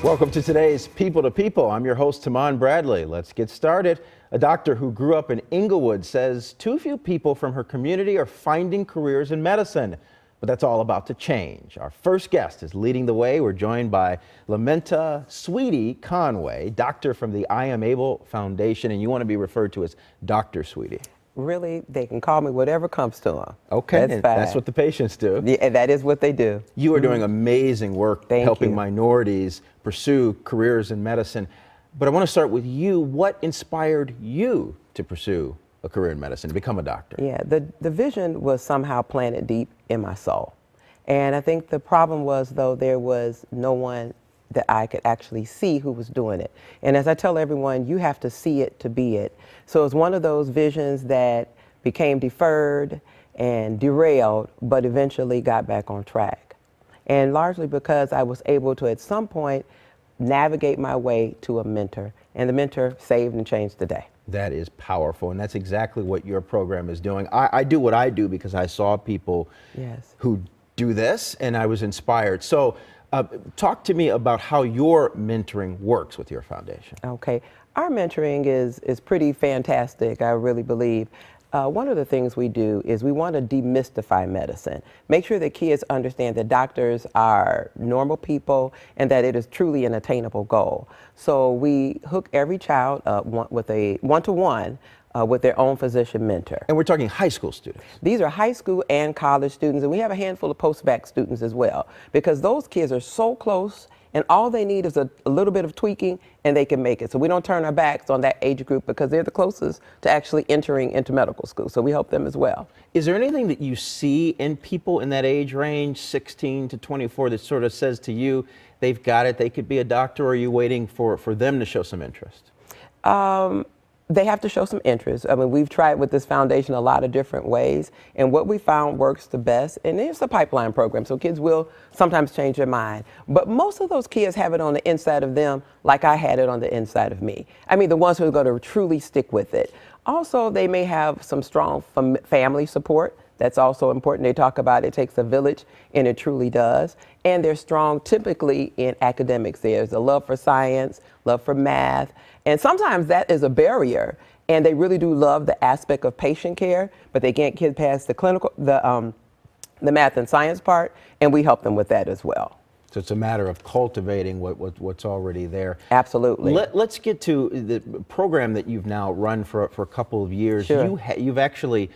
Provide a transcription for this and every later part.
Welcome to today's People to People. I'm your host, Taman Bradley. Let's get started. A doctor who grew up in Inglewood says too few people from her community are finding careers in medicine. But that's all about to change. Our first guest is leading the way. We're joined by Lamenta Sweetie Conway, doctor from the I Am Abel Foundation, and you want to be referred to as Dr. Sweetie. Really, they can call me whatever comes to them. Okay, that's what the patients do. Yeah, that is what they do. You are doing amazing work helping you. minorities pursue careers in medicine. But I want to start with you. What inspired you to pursue a career in medicine, to become a doctor? Yeah, the vision was somehow planted deep in my soul. And I think the problem was, though, there was no one that I could actually see who was doing it. And as I tell everyone, you have to see it to be it. So it was one of those visions that became deferred and derailed, but eventually got back on track. And largely because I was able to, at some point, navigate my way to a mentor. And the mentor saved and changed the day. That is powerful, and that's exactly what your program is doing. I do what I do because I saw people who do this, and I was inspired. So talk to me about how your mentoring works with your foundation. Okay. Our mentoring is pretty fantastic, I really believe. One of the things we do is we want to demystify medicine. Make sure that kids understand that doctors are normal people and that it is truly an attainable goal. So we hook every child up with a one-to-one with their own physician mentor. And we're talking high school students. These are high school and college students, and we have a handful of post-bac students as well, because those kids are so close, and all they need is a little bit of tweaking and they can make it. So we don't turn our backs on that age group because they're the closest to actually entering into medical school. So we help them as well. Is there anything that you see in people in that age range, 16 to 24, that sort of says to you, they've got it, they could be a doctor, or are you waiting for them to show some interest? They have to show some interest. I mean, we've tried with this foundation a lot of different ways, and what we found works the best, and it's a pipeline program, so kids will sometimes change their mind. But most of those kids have it on the inside of them like I had it on the inside of me. I mean, the ones who are going to truly stick with it. Also, they may have some strong family support. That's also important. They talk about it takes a village, and it truly does. And they're strong typically in academics. There's a love for science, love for math, and sometimes that is a barrier. And they really do love the aspect of patient care, but they can't get past the clinical, the math and science part, and we help them with that as well. So it's a matter of cultivating what's already there. Absolutely. Let's get to the program that you've now run for a couple of years. Sure. You've actually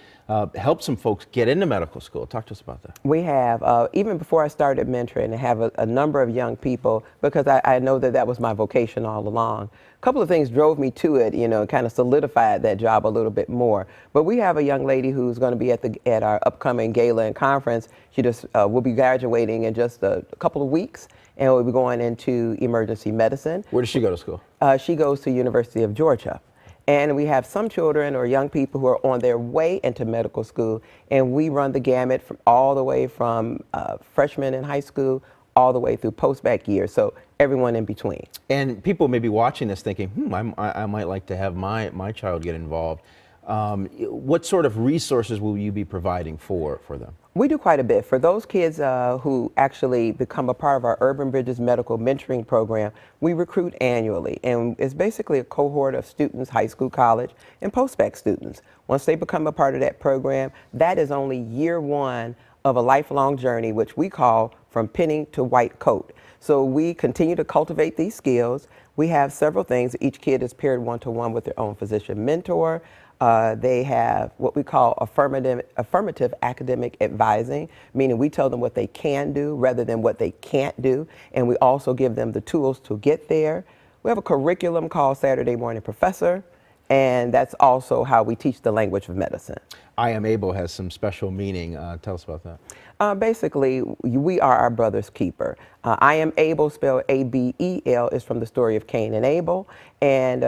helped some folks get into medical school. Talk to us about that. We have, even before I started mentoring, I have a number of young people, because I know that was my vocation all along. A couple of things drove me to it, you know, and kind of solidified that job a little bit more. But we have a young lady who's going to be at our upcoming gala and conference. She just will be graduating in just a couple of weeks, and we'll be going into emergency medicine. Where does she go to school? She goes to University of Georgia. And we have some children or young people who are on their way into medical school, and we run the gamut from all the way from freshmen in high school all the way through post-bac years, so everyone in between. And people may be watching this thinking, I might like to have my child get involved. What sort of resources will you be providing for them? We do quite a bit. For those kids who actually become a part of our Urban Bridges Medical Mentoring Program, we recruit annually, and it's basically a cohort of students, high school, college, and post-bac students. Once they become a part of that program, that is only year one of a lifelong journey, which we call From Penny to White Coat. So we continue to cultivate these skills. We have several things. Each kid is paired one-to-one with their own physician mentor. They have what we call affirmative academic advising, meaning we tell them what they can do rather than what they can't do, and we also give them the tools to get there. We have a curriculum called Saturday Morning Professor, and that's also how we teach the language of medicine. I Am Abel has some special meaning. Tell us about that. Basically, we are our brother's keeper. I Am Abel, spelled A-B-E-L, is from the story of Cain and Abel. And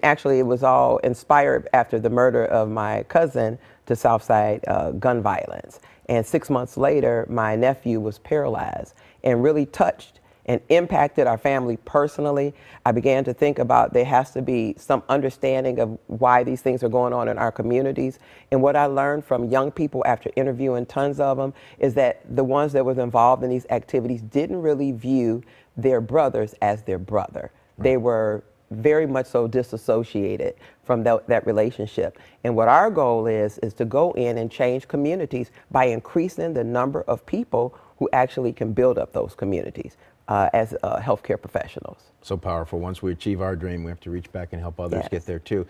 actually, it was all inspired after the murder of my cousin to Southside gun violence. And 6 months later, my nephew was paralyzed and really touched and impacted our family personally, I began to think about there has to be some understanding of why these things are going on in our communities. And what I learned from young people after interviewing tons of them is that the ones that was involved in these activities didn't really view their brothers as their brother. They were very much so disassociated from that relationship. And what our goal is to go in and change communities by increasing the number of people who actually can build up those communities as healthcare professionals. So powerful. Once we achieve our dream, we have to reach back and help others get there too.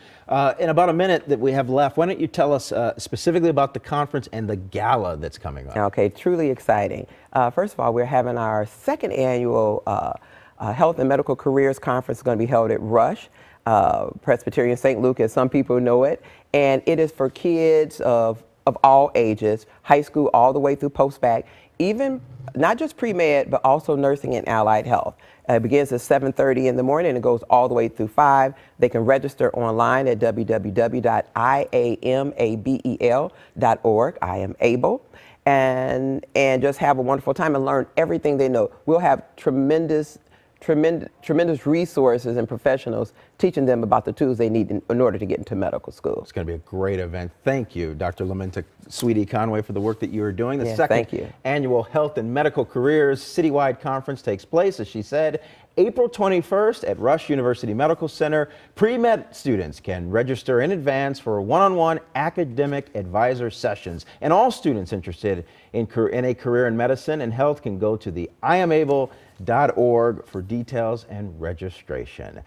In about a minute that we have left, why don't you tell us specifically about the conference and the gala that's coming up? Okay, truly exciting. First of all, we're having our second annual Health and Medical Careers Conference. Is going to be held at Rush, Presbyterian St. Luke, as some people know it. And it is for kids of all ages, high school all the way through post-bac, even not just pre-med, but also nursing and allied health. It begins at 7:30 in the morning and it goes all the way through 5. They can register online at www.iamabel.org. I am Abel. And just have a wonderful time and learn everything they know. We'll have tremendous resources and professionals teaching them about the tools they need in order to get into medical school. It's going to be a great event. Thank you, Dr. Laminta Sweetie Conway, for the work that you are doing. The second annual Health and Medical Careers Citywide Conference takes place, as she said, April 21st at Rush University Medical Center. Pre-med students can register in advance for one-on-one academic advisor sessions. And all students interested in a career in medicine and health can go to the IamAbel.org for details and registration.